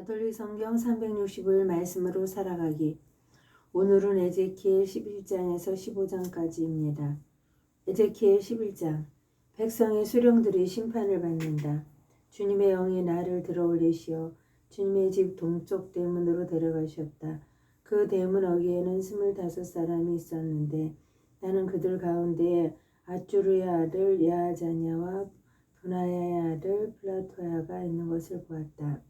가톨릭 성경 365일 말씀으로 살아가기. 오늘은 에제키엘 11장에서 15장까지입니다. 에제키엘 11장. 백성의 수령들이 심판을 받는다. 주님의 영이 나를 들어올리시어 주님의 집 동쪽 대문으로 데려가셨다. 그 대문 어귀에는 25사람이 있었는데 나는 그들 가운데에 아쭈르의 아들 야하자냐와 분하야의 아들 플라토야가 있는 것을 보았다.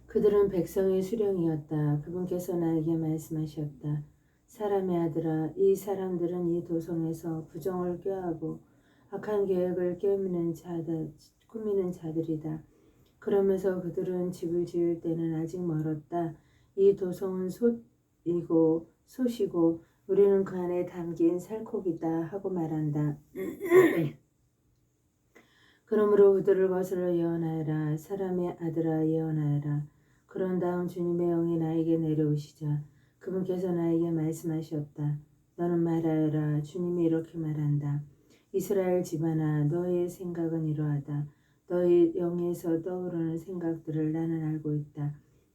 그들은 백성의 수령이었다. 그분께서 나에게 말씀하셨다. 사람의 아들아, 이 사람들은 이 도성에서 부정을 꾀하고 악한 계획을 꾸미는 자들이다. 그러면서 그들은 집을 지을 때는 아직 멀었다. 이 도성은 솥이고 우리는 그 안에 담긴 살코기다 하고 말한다. 그러므로 그들을 거슬러 예언하여라. 사람의 아들아, 예언하여라. 그런 다음 주님의 영이 나에게 내려오시자 그분께서 나에게 말씀하셨다. 너는 말하여라. 주님이 이렇게 말한다. 이스라엘 집안아, 너희의 생각은 이러하다. 너희 영에서 떠오르는 생각들을 나는 알고 있다.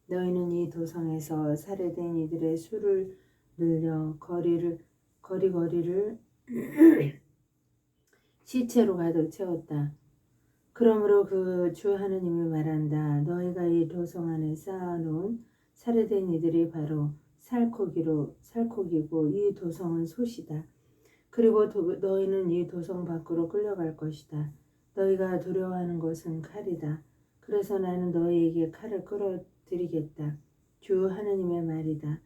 너희는 이 도성에서 살해된 이들의 수를 늘려 거리거리를 시체로 가득 채웠다. 그러므로 그 주 하느님이 말한다. 너희가 이 도성 안에 쌓아놓은 살해된 이들이 바로 살코기고 이 도성은 솥이다. 그리고 너희는 이 도성 밖으로 끌려갈 것이다. 너희가 두려워하는 것은 칼이다. 그래서 나는 너희에게 칼을 끌어들이겠다. 주 하느님의 말이다.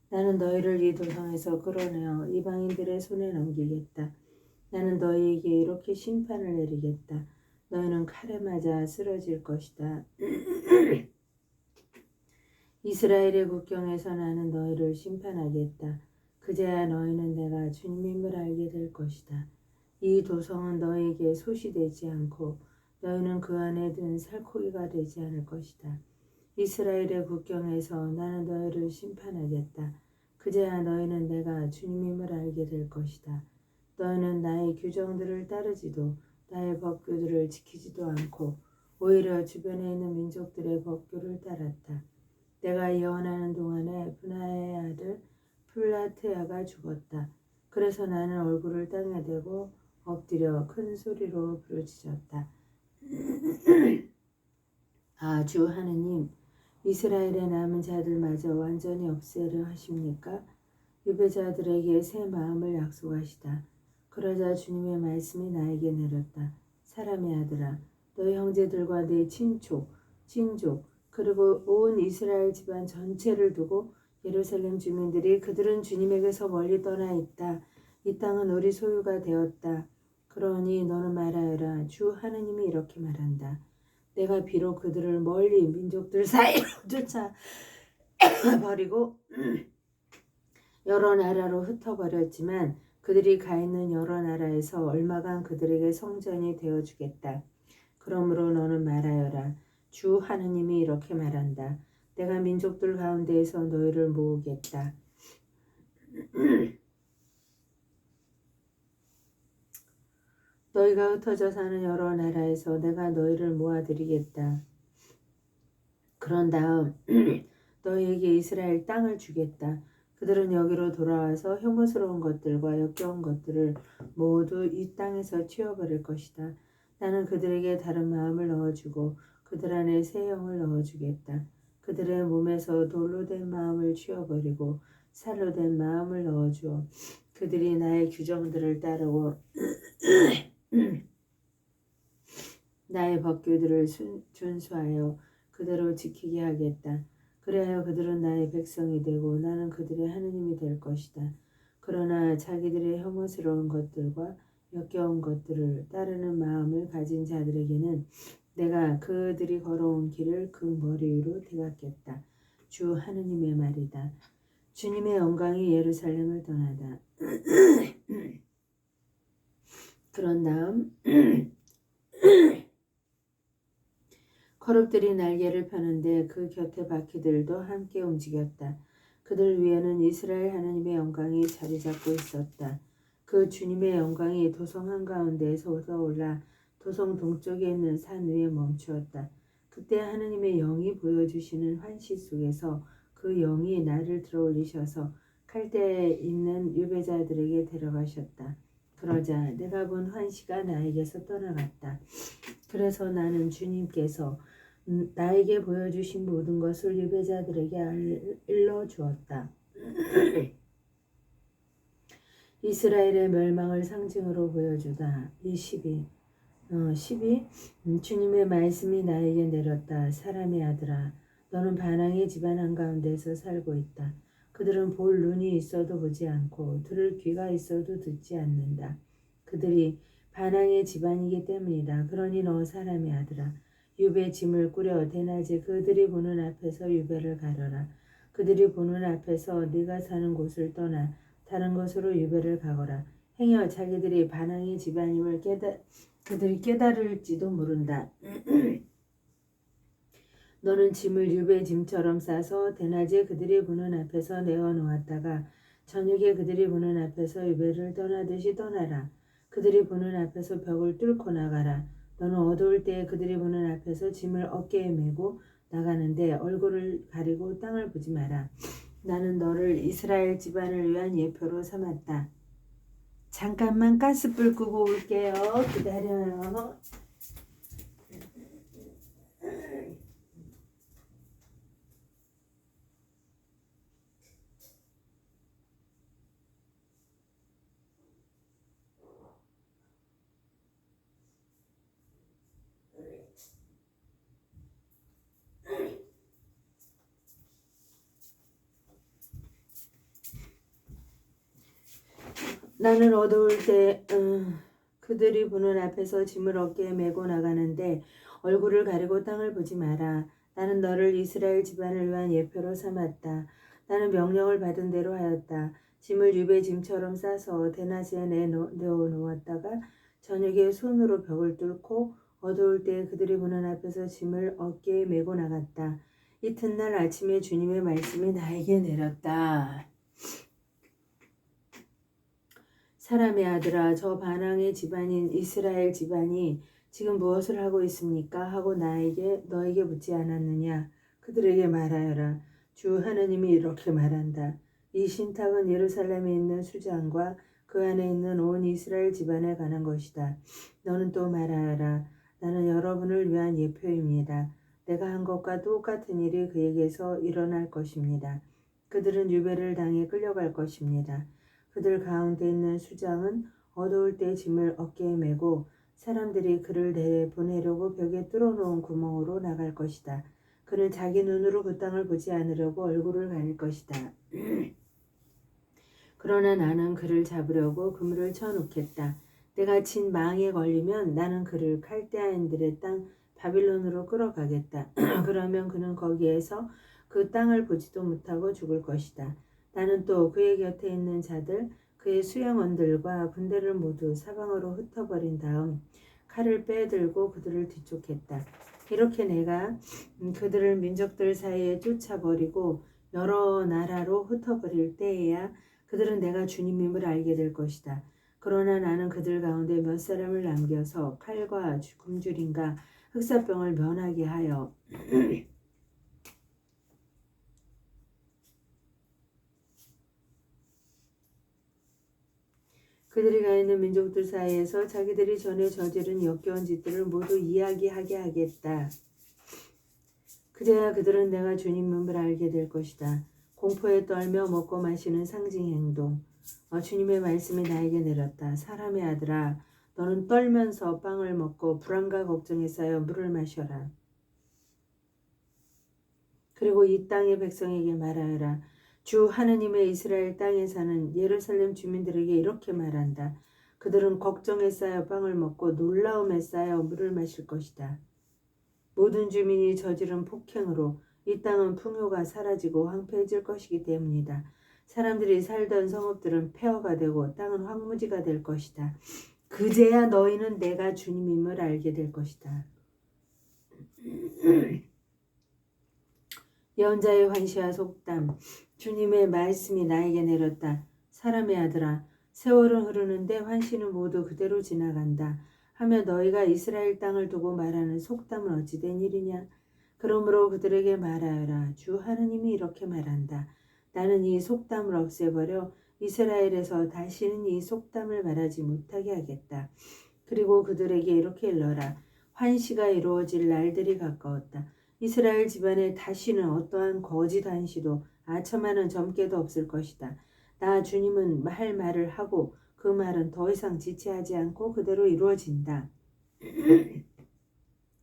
나는 너희를 이 도성에서 끌어내어 이방인들의 손에 넘기겠다. 나는 너희에게 이렇게 심판을 내리겠다. 너희는 칼에 맞아 쓰러질 것이다. 이스라엘의 국경에서 나는 너희를 심판하겠다. 그제야 너희는 내가 주님임을 알게 될 것이다. 이 도성은 너희에게 솥이 되지 않고 너희는 그 안에 든 살코기가 되지 않을 것이다. 이스라엘의 국경에서 나는 너희를 심판하겠다. 그제야 너희는 내가 주님임을 알게 될 것이다. 너희는 나의 규정들을 따르지도 나의 법규들을 지키지도 않고 오히려 주변에 있는 민족들의 법규를 따랐다. 내가 예언하는 동안에 분하야의 아들 플라테아가 죽었다. 그래서 나는 얼굴을 땅에 대고 엎드려 큰 소리로 부르짖었다. 아, 주 하느님, 이스라엘의 남은 자들마저 완전히 없애려 하십니까? 유배자들에게 새 마음을 약속하시다. 그러자 주님의 말씀이 나에게 내렸다. 사람의 아들아, 너희 형제들과 내 친족, 그리고 온 이스라엘 집안 전체를 두고 예루살렘 주민들이 그들은 주님에게서 멀리 떠나 있다. 이 땅은 우리 소유가 되었다. 그러니 너는 말하여라. 주 하느님이 이렇게 말한다. 내가 비록 그들을 멀리 민족들 사이로 쫓아버리고 여러 나라로 흩어버렸지만 그들이 가 있는 여러 나라에서 얼마간 그들에게 성전이 되어주겠다. 그러므로 너는 말하여라. 주 하느님이 이렇게 말한다. 내가 민족들 가운데에서 너희를 모으겠다. 너희가 흩어져 사는 여러 나라에서 내가 너희를 모아드리겠다. 그런 다음 너희에게 이스라엘 땅을 주겠다. 그들은 여기로 돌아와서 혐오스러운 것들과 역겨운 것들을 모두 이 땅에서 치워버릴 것이다. 나는 그들에게 다른 마음을 넣어주고 그들 안에 새 영을 넣어주겠다. 그들의 몸에서 돌로 된 마음을 치워버리고 살로 된 마음을 넣어주어 그들이 나의 규정들을 따르고 나의 법규들을 준수하여 그대로 지키게 하겠다. 그리하여 그들은 나의 백성이 되고 나는 그들의 하느님이 될 것이다. 그러나 자기들의 혐오스러운 것들과 역겨운 것들을 따르는 마음을 가진 자들에게는 내가 그들이 걸어온 길을 그 머리 위로 대갖겠다. 주 하느님의 말이다. 주님의 영광이 예루살렘을 떠나다. 그런 다음 거룩들이 날개를 펴는데 그 곁에 바퀴들도 함께 움직였다. 그들 위에는 이스라엘 하나님의 영광이 자리 잡고 있었다. 그 주님의 영광이 도성 한가운데에서 솟아올라 도성 동쪽에 있는 산 위에 멈추었다. 그때 하느님의 영이 보여주시는 환시 속에서 그 영이 나를 들어올리셔서 칼대에 있는 유배자들에게 데려가셨다. 그러자 내가 본 환시가 나에게서 떠나갔다. 그래서 나는 주님께서 나에게 보여주신 모든 것을 유배자들에게 일러주었다. 이스라엘의 멸망을 상징으로 보여주다. 이 12 주님의 말씀이 나에게 내렸다. 사람의 아들아, 너는 반항의 집안 한가운데서 살고 있다. 그들은 볼 눈이 있어도 보지 않고 들을 귀가 있어도 듣지 않는다. 그들이 반항의 집안이기 때문이다. 그러니 너 사람의 아들아, 유배 짐을 꾸려 대낮에 그들이 보는 앞에서 유배를 가려라. 그들이 보는 앞에서 네가 사는 곳을 떠나 다른 곳으로 유배를 가거라. 행여 자기들이 반항의 집안임을 그들이 깨달을지도 모른다. 너는 짐을 유배 짐처럼 싸서 대낮에 그들이 보는 앞에서 내어 놓았다가 저녁에 그들이 보는 앞에서 유배를 떠나듯이 떠나라. 그들이 보는 앞에서 벽을 뚫고 나가라. 너는 어두울 때에 그들이 보는 앞에서 짐을 어깨에 메고 나가는데 얼굴을 가리고 땅을 보지 마라. 나는 너를 이스라엘 집안을 위한 예표로 삼았다. 잠깐만 가스불 끄고 올게요. 기다려요. 나는 어두울 때 그들이 보는 앞에서 짐을 어깨에 메고 나가는데 얼굴을 가리고 땅을 보지 마라. 나는 너를 이스라엘 집안을 위한 예표로 삼았다. 나는 명령을 받은 대로 하였다. 짐을 유배 짐처럼 싸서 대낮에 내어 놓았다가 저녁에 손으로 벽을 뚫고 어두울 때 그들이 보는 앞에서 짐을 어깨에 메고 나갔다. 이튿날 아침에 주님의 말씀이 나에게 내렸다. 사람의 아들아, 저 반항의 집안인 이스라엘 집안이 지금 무엇을 하고 있습니까? 하고 너에게 묻지 않았느냐? 그들에게 말하여라. 주 하느님이 이렇게 말한다. 이 신탁은 예루살렘에 있는 수장과 그 안에 있는 온 이스라엘 집안에 관한 것이다. 너는 또 말하여라. 나는 여러분을 위한 예표입니다. 내가 한 것과 똑같은 일이 그에게서 일어날 것입니다. 그들은 유배를 당해 끌려갈 것입니다. 그들 가운데 있는 수장은 어두울 때 짐을 어깨에 메고 사람들이 그를 내보내려고 벽에 뚫어놓은 구멍으로 나갈 것이다. 그는 자기 눈으로 그 땅을 보지 않으려고 얼굴을 가릴 것이다. 그러나 나는 그를 잡으려고 그물을 쳐놓겠다. 내가 친 망에 걸리면 나는 그를 칼데아인들의 땅 바빌론으로 끌어가겠다. 그러면 그는 거기에서 그 땅을 보지도 못하고 죽을 것이다. 나는 또 그의 곁에 있는 자들, 그의 수양원들과 군대를 모두 사방으로 흩어버린 다음 칼을 빼들고 그들을 뒤쫓겠다. 이렇게 내가 그들을 민족들 사이에 쫓아버리고 여러 나라로 흩어버릴 때에야 그들은 내가 주님임을 알게 될 것이다. 그러나 나는 그들 가운데 몇 사람을 남겨서 칼과 굶주림과 흑사병을 면하게 하여 그들이 가 있는 민족들 사이에서 자기들이 전에 저지른 역겨운 짓들을 모두 이야기하게 하겠다. 그제야 그들은 내가 주님임을 알게 될 것이다. 공포에 떨며 먹고 마시는 상징 행동. 주님의 말씀이 나에게 내렸다. 사람의 아들아, 너는 떨면서 빵을 먹고 불안과 걱정에 쌓여 물을 마셔라. 그리고 이 땅의 백성에게 말하여라. 주 하느님의 이스라엘 땅에 사는 예루살렘 주민들에게 이렇게 말한다. 그들은 걱정에 쌓여 빵을 먹고 놀라움에 쌓여 물을 마실 것이다. 모든 주민이 저지른 폭행으로 이 땅은 풍요가 사라지고 황폐해질 것이기 때문이다. 사람들이 살던 성읍들은 폐허가 되고 땅은 황무지가 될 것이다. 그제야 너희는 내가 주님임을 알게 될 것이다. 예언자의 환시와 속담. 주님의 말씀이 나에게 내렸다. 사람의 아들아, 세월은 흐르는데 환시는 모두 그대로 지나간다. 하며 너희가 이스라엘 땅을 두고 말하는 속담은 어찌 된 일이냐? 그러므로 그들에게 말하여라. 주 하느님이 이렇게 말한다. 나는 이 속담을 없애버려 이스라엘에서 다시는 이 속담을 말하지 못하게 하겠다. 그리고 그들에게 이렇게 일러라. 환시가 이루어질 날들이 가까웠다. 이스라엘 집안에 다시는 어떠한 거짓 환시도 아첨하는 점괘도 없을 것이다. 나 주님은 할 말을 하고 그 말은 더 이상 지체하지 않고 그대로 이루어진다.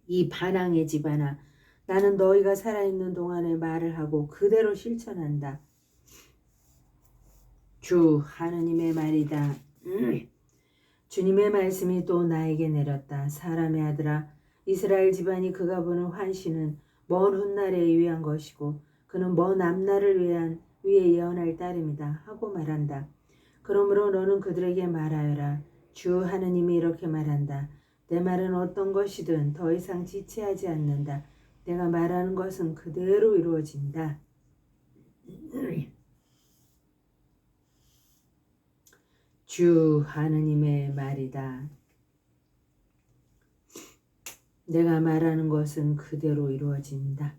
이 반항의 집안아, 나는 너희가 살아있는 동안에 말을 하고 그대로 실천한다. 주 하느님의 말이다. 주님의 말씀이 또 나에게 내렸다. 사람의 아들아, 이스라엘 집안이 그가 보는 환시는 먼 훗날에 위한 것이고 그는 먼 앞날을 위해 예언할 따름이다 하고 말한다. 그러므로 너는 그들에게 말하여라. 주 하느님이 이렇게 말한다. 내 말은 어떤 것이든 더 이상 지체하지 않는다. 내가 말하는 것은 그대로 이루어진다. 주 하느님의 말이다. 내가 말하는 것은 그대로 이루어진다.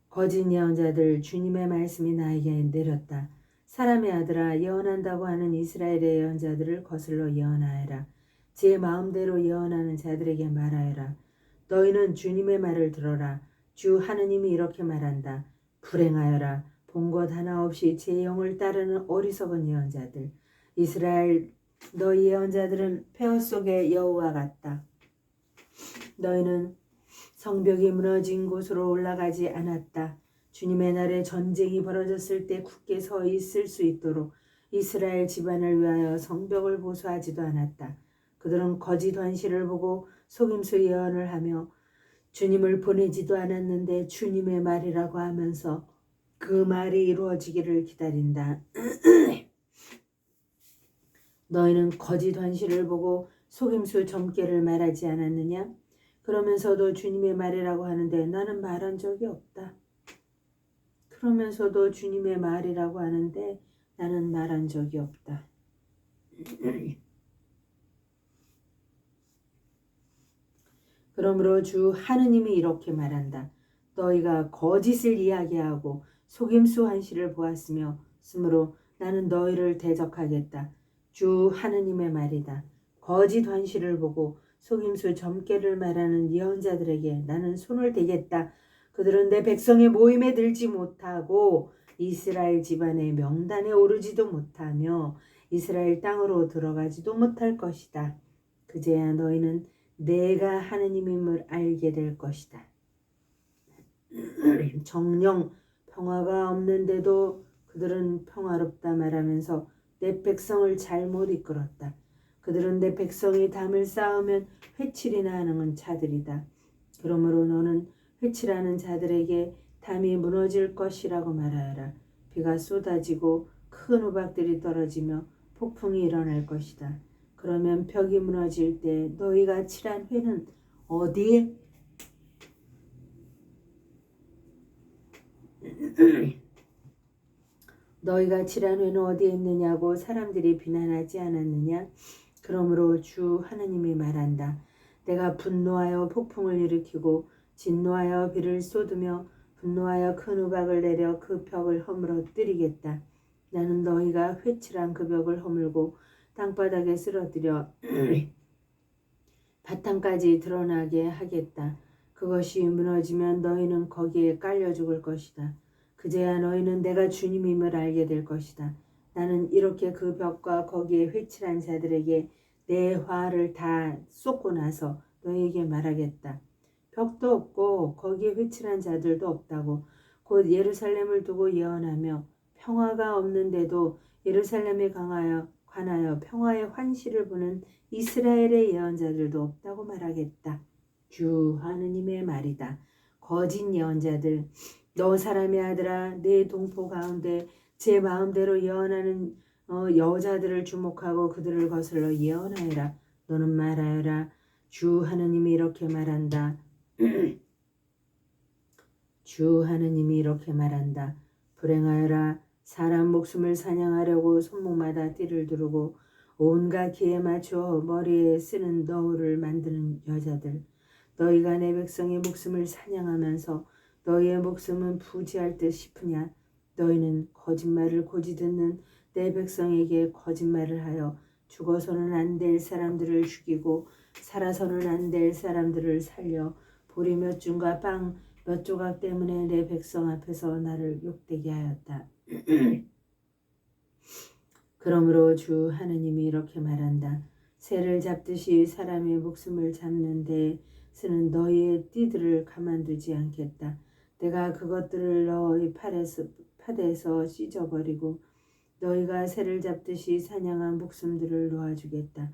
거짓 예언자들, 주님의 말씀이 나에게 내렸다. 사람의 아들아, 예언한다고 하는 이스라엘의 예언자들을 거슬러 예언하여라. 제 마음대로 예언하는 자들에게 말하여라. 너희는 주님의 말을 들어라. 주 하느님이 이렇게 말한다. 불행하여라. 본 것 하나 없이 제 영을 따르는 어리석은 예언자들. 이스라엘, 너희 예언자들은 폐허 속의 여우와 같다. 너희는 성벽이 무너진 곳으로 올라가지 않았다. 주님의 날에 전쟁이 벌어졌을 때 굳게 서 있을 수 있도록 이스라엘 집안을 위하여 성벽을 보수하지도 않았다. 그들은 거짓 환시를 보고 속임수 예언을 하며 주님을 보내지도 않았는데 주님의 말이라고 하면서 그 말이 이루어지기를 기다린다. 너희는 거짓 환시를 보고 속임수 점괘를 말하지 않았느냐? 그러면서도 주님의 말이라고 하는데 나는 말한 적이 없다. 그러면서도 주님의 말이라고 하는데 나는 말한 적이 없다. 그러므로 주 하느님이 이렇게 말한다. 너희가 거짓을 이야기하고 속임수 환시를 보았으므로 나는 너희를 대적하겠다. 주 하느님의 말이다. 거짓 환시를 보고 속임수 점괘를 말하는 예언자들에게 나는 손을 대겠다. 그들은 내 백성의 모임에 들지 못하고 이스라엘 집안의 명단에 오르지도 못하며 이스라엘 땅으로 들어가지도 못할 것이다. 그제야 너희는 내가 하느님임을 알게 될 것이다. 정령 평화가 없는데도 그들은 평화롭다 말하면서 내 백성을 잘못 이끌었다. 그들은 내 백성이 담을 쌓으면 회칠이나 하는 자들이다. 그러므로 너는 회칠하는 자들에게 담이 무너질 것이라고 말하여라. 비가 쏟아지고 큰 우박들이 떨어지며 폭풍이 일어날 것이다. 그러면 벽이 무너질 때 너희가 칠한 회는 어디에? 너희가 칠한 회는 어디에 있느냐고 사람들이 비난하지 않았느냐? 그러므로 주 하느님이 말한다. 내가 분노하여 폭풍을 일으키고 진노하여 비를 쏟으며 분노하여 큰 우박을 내려 그 벽을 허물어뜨리겠다. 나는 너희가 회칠한 그 벽을 허물고 땅바닥에 쓰러뜨려 바탕까지 드러나게 하겠다. 그것이 무너지면 너희는 거기에 깔려 죽을 것이다. 그제야 너희는 내가 주님임을 알게 될 것이다. 나는 이렇게 그 벽과 거기에 회칠한 자들에게 내 화를 다 쏟고 나서 너희에게 말하겠다. 벽도 없고 거기에 회칠한 자들도 없다고 곧 예루살렘을 두고 예언하며 평화가 없는데도 예루살렘에 관하여 평화의 환시를 보는 이스라엘의 예언자들도 없다고 말하겠다. 주 하느님의 말이다. 거짓 예언자들, 너 사람의 아들아, 내 동포 가운데 제 마음대로 예언하는 여자들을 주목하고 그들을 거슬러 예언하여라. 너는 말하여라. 주 하느님이 이렇게 말한다. 주 하느님이 이렇게 말한다. 불행하여라. 사람 목숨을 사냥하려고 손목마다 띠를 두르고 온갖 기에 맞춰 머리에 쓰는 너울을 만드는 여자들. 너희가 내 백성의 목숨을 사냥하면서 너희의 목숨은 부지할 듯 싶으냐? 너희는 거짓말을 고지 듣는 내 백성에게 거짓말을 하여 죽어서는 안 될 사람들을 죽이고 살아서는 안 될 사람들을 살려 보리 몇 줌과 빵 몇 조각 때문에 내 백성 앞에서 나를 욕되게 하였다. 그러므로 주 하느님이 이렇게 말한다. 새를 잡듯이 사람의 목숨을 잡는 데 쓰는 너희의 띠들을 가만두지 않겠다. 내가 그것들을 너희 팔에서 찢어버리고 너희가 새를 잡듯이 사냥한 목숨들을 놓아주겠다.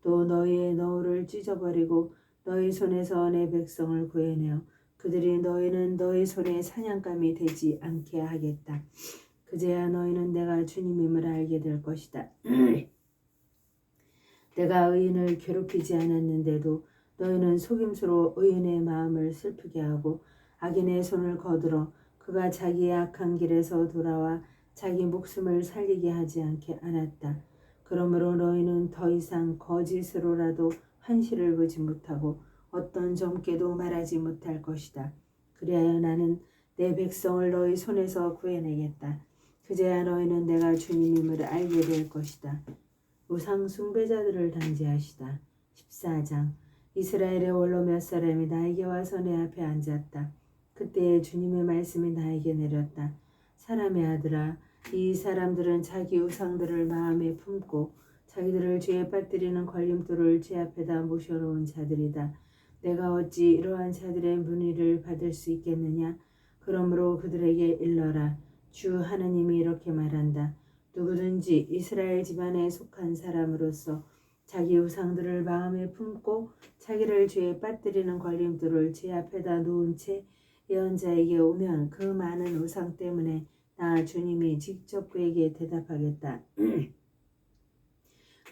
또 너희의 너울을 찢어버리고 너희 손에서 내 백성을 구해내어 그들이 너희는 너희 손에 사냥감이 되지 않게 하겠다. 그제야 너희는 내가 주님임을 알게 될 것이다. 내가 의인을 괴롭히지 않았는데도 너희는 속임수로 의인의 마음을 슬프게 하고 악인의 손을 거들어 그가 자기의 악한 길에서 돌아와 자기 목숨을 살리게 하지 않았다. 그러므로 너희는 더 이상 거짓으로라도 환시를 보지 못하고 어떤 점괘도 말하지 못할 것이다. 그리하여 나는 내 백성을 너희 손에서 구해내겠다. 그제야 너희는 내가 주님임을 알게 될 것이다. 우상 숭배자들을 단죄하시다. 14장. 이스라엘의 원로 몇 사람이 나에게 와서 내 앞에 앉았다. 그때 주님의 말씀이 나에게 내렸다. 사람의 아들아, 이 사람들은 자기 우상들을 마음에 품고 자기들을 죄에 빠뜨리는 걸림돌을 제 앞에다 모셔놓은 자들이다. 내가 어찌 이러한 자들의 문의를 받을 수 있겠느냐? 그러므로 그들에게 일러라. 주 하느님이 이렇게 말한다. 누구든지 이스라엘 집안에 속한 사람으로서 자기 우상들을 마음에 품고 자기를 죄에 빠뜨리는 걸림돌을 제 앞에다 놓은 채 예언자에게 오면 그 많은 우상 때문에 나 주님이 직접 그에게 대답하겠다.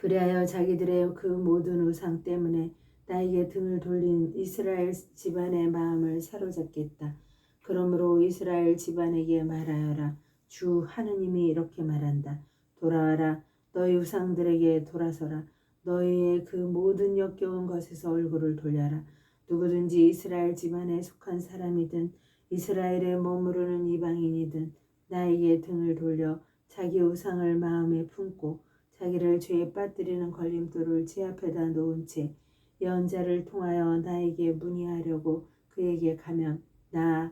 그리하여 자기들의 그 모든 우상 때문에 나에게 등을 돌린 이스라엘 집안의 마음을 사로잡겠다. 그러므로 이스라엘 집안에게 말하여라. 주 하느님이 이렇게 말한다. 돌아와라. 너희 우상들에게 돌아서라. 너희의 그 모든 역겨운 것에서 얼굴을 돌려라. 누구든지 이스라엘 집안에 속한 사람이든 이스라엘에 머무르는 이방인이든 나에게 등을 돌려 자기 우상을 마음에 품고 자기를 죄에 빠뜨리는 걸림돌을 제 앞에다 놓은 채 예언자를 통하여 나에게 문의하려고 그에게 가면 나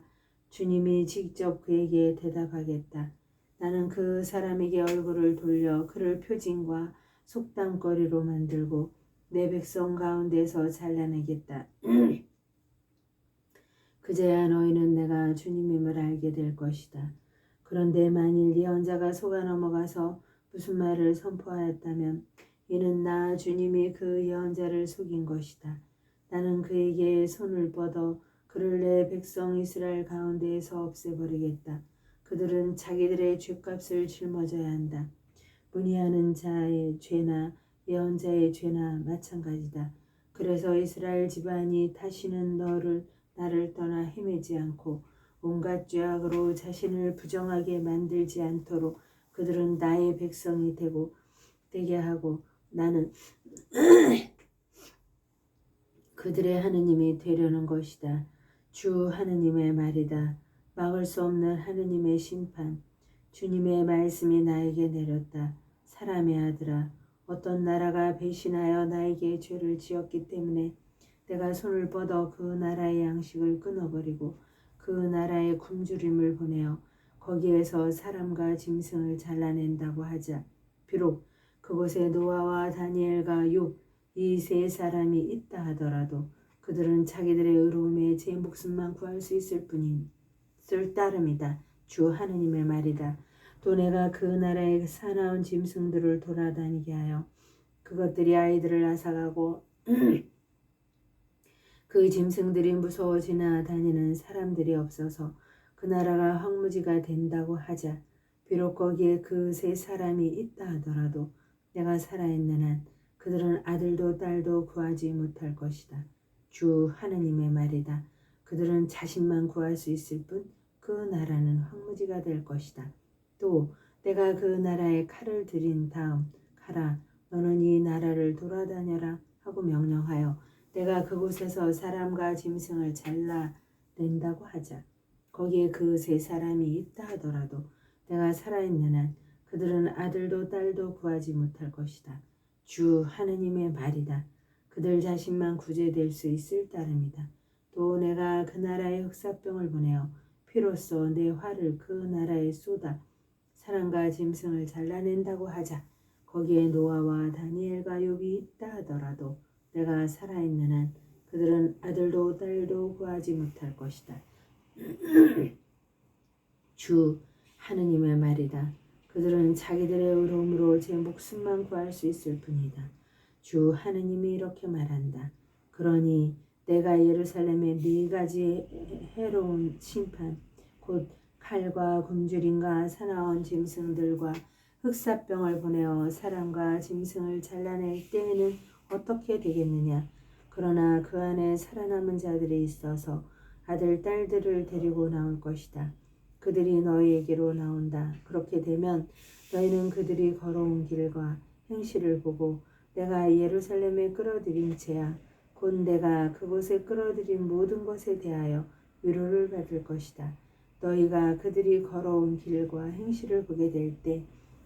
주님이 직접 그에게 대답하겠다. 나는 그 사람에게 얼굴을 돌려 그를 표징과 속담거리로 만들고 내 백성 가운데서 잘라내겠다. 그제야 너희는 내가 주님임을 알게 될 것이다. 그런데 만일 예언자가 속아 넘어가서 무슨 말을 선포하였다면 이는 나 주님이 그 예언자를 속인 것이다. 나는 그에게 손을 뻗어 그를 내 백성 이스라엘 가운데에서 없애버리겠다. 그들은 자기들의 죄값을 짊어져야 한다. 문의하는 자의 죄나 예언자의 죄나 마찬가지다. 그래서 이스라엘 집안이 다시는 나를 떠나 헤매지 않고 온갖 죄악으로 자신을 부정하게 만들지 않도록 그들은 나의 백성이 되게 하고 나는 그들의 하느님이 되려는 것이다. 주 하느님의 말이다. 막을 수 없는 하느님의 심판. 주님의 말씀이 나에게 내렸다. 사람의 아들아, 어떤 나라가 배신하여 나에게 죄를 지었기 때문에 내가 손을 뻗어 그 나라의 양식을 끊어버리고 그 나라의 굶주림을 보내어 거기에서 사람과 짐승을 잘라낸다고 하자. 비록 그곳에 노아와 다니엘과 욥 이 세 사람이 있다 하더라도 그들은 자기들의 의로움에 제 목숨만 구할 수 있을 따름이다. 주 하느님의 말이다. 또 내가 그 나라의 사나운 짐승들을 돌아다니게 하여 그것들이 아이들을 앗아가고 그 짐승들이 무서워 지나다니는 사람들이 없어서 그 나라가 황무지가 된다고 하자. 비록 거기에 그 세 사람이 있다 하더라도 내가 살아있는 한 그들은 아들도 딸도 구하지 못할 것이다. 주 하느님의 말이다. 그들은 자신만 구할 수 있을 뿐 그 나라는 황무지가 될 것이다. 또 내가 그 나라에 칼을 들인 다음 가라 너는 이 나라를 돌아다녀라 하고 명령하여 내가 그곳에서 사람과 짐승을 잘라낸다고 하자. 거기에 그 세 사람이 있다 하더라도 내가 살아있는 한 그들은 아들도 딸도 구하지 못할 것이다. 주 하느님의 말이다. 그들 자신만 구제될 수 있을 따름이다. 또 내가 그 나라에 흑사병을 보내어 피로써 내 화를 그 나라에 쏟아 사람과 짐승을 잘라낸다고 하자. 거기에 노아와 다니엘과 욥이 있다 하더라도 내가 살아있는 한 그들은 아들도 딸도 구하지 못할 것이다. 주 하느님의 말이다. 그들은 자기들의 의로움으로 제 목숨만 구할 수 있을 뿐이다. 주 하느님이 이렇게 말한다. 그러니 내가 예루살렘에 네 가지 해로운 심판, 곧 칼과 굶주림과 사나운 짐승들과 흑사병을 보내어 사람과 짐승을 잘라낼 때에는 어떻게 되겠느냐. 그러나 그 안에 살아남은 자들이 있어서 아들, 딸들을 데리고 나올 것이다. 그들이 너희에게로 나온다. 그렇게 되면 너희는 그들이 걸어온 길과 행실을 보고 내가 예루살렘에 끌어들인 죄야 곧 내가 그곳에 끌어들인 모든 것에 대하여 위로를 받을 것이다. 너희가 그들이 걸어온 길과 행실을 보게 될 때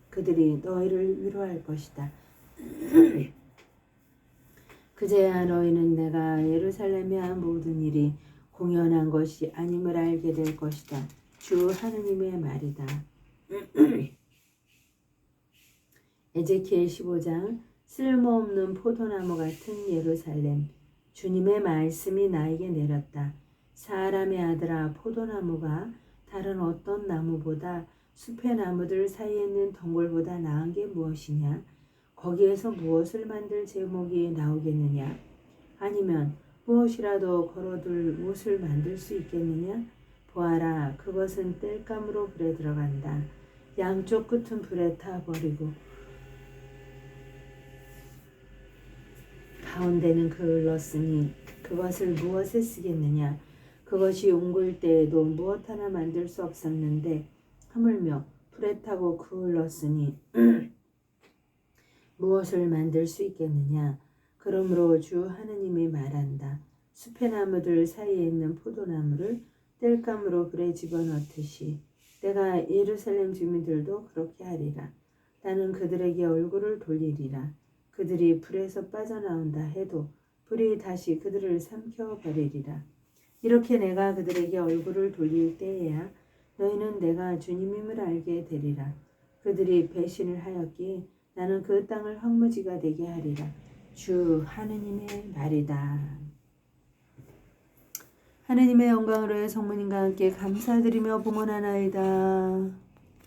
그들이 너희를 위로할 것이다. 그제야 너희는 내가 예루살렘에 한 모든 일이 공연한 것이 아님을 알게 될 것이다. 주 하느님의 말이다. 에제키엘 15장. 쓸모없는 포도나무 같은 예루살렘, 주님의 말씀이 나에게 내렸다. 사람의 아들아, 포도나무가 다른 어떤 나무보다 숲의 나무들 사이에 있는 덩굴보다 나은 게 무엇이냐? 거기에서 무엇을 만들 제목이 나오겠느냐? 아니면 무엇이라도 걸어둘 못을 만들 수 있겠느냐? 보아라, 그것은 땔감으로 불에 들어간다. 양쪽 끝은 불에 타버리고 가운데는 그을렀으니 그것을 무엇에 쓰겠느냐? 그것이 웅글 때에도 무엇 하나 만들 수 없었는데 하물며 불에 타고 그을렀으니 무엇을 만들 수 있겠느냐? 그러므로 주 하느님이 말한다. 숲의 나무들 사이에 있는 포도나무를 땔감으로 불에 집어넣듯이 내가 예루살렘 주민들도 그렇게 하리라. 나는 그들에게 얼굴을 돌리리라. 그들이 불에서 빠져나온다 해도 불이 다시 그들을 삼켜버리리라. 이렇게 내가 그들에게 얼굴을 돌릴 때에야 너희는 내가 주님임을 알게 되리라. 그들이 배신을 하였기에 나는 그 땅을 황무지가 되게 하리라. 주 하느님의 말이다. 하느님의 영광으로의 성모님과 함께 감사드리며 봉헌하나이다.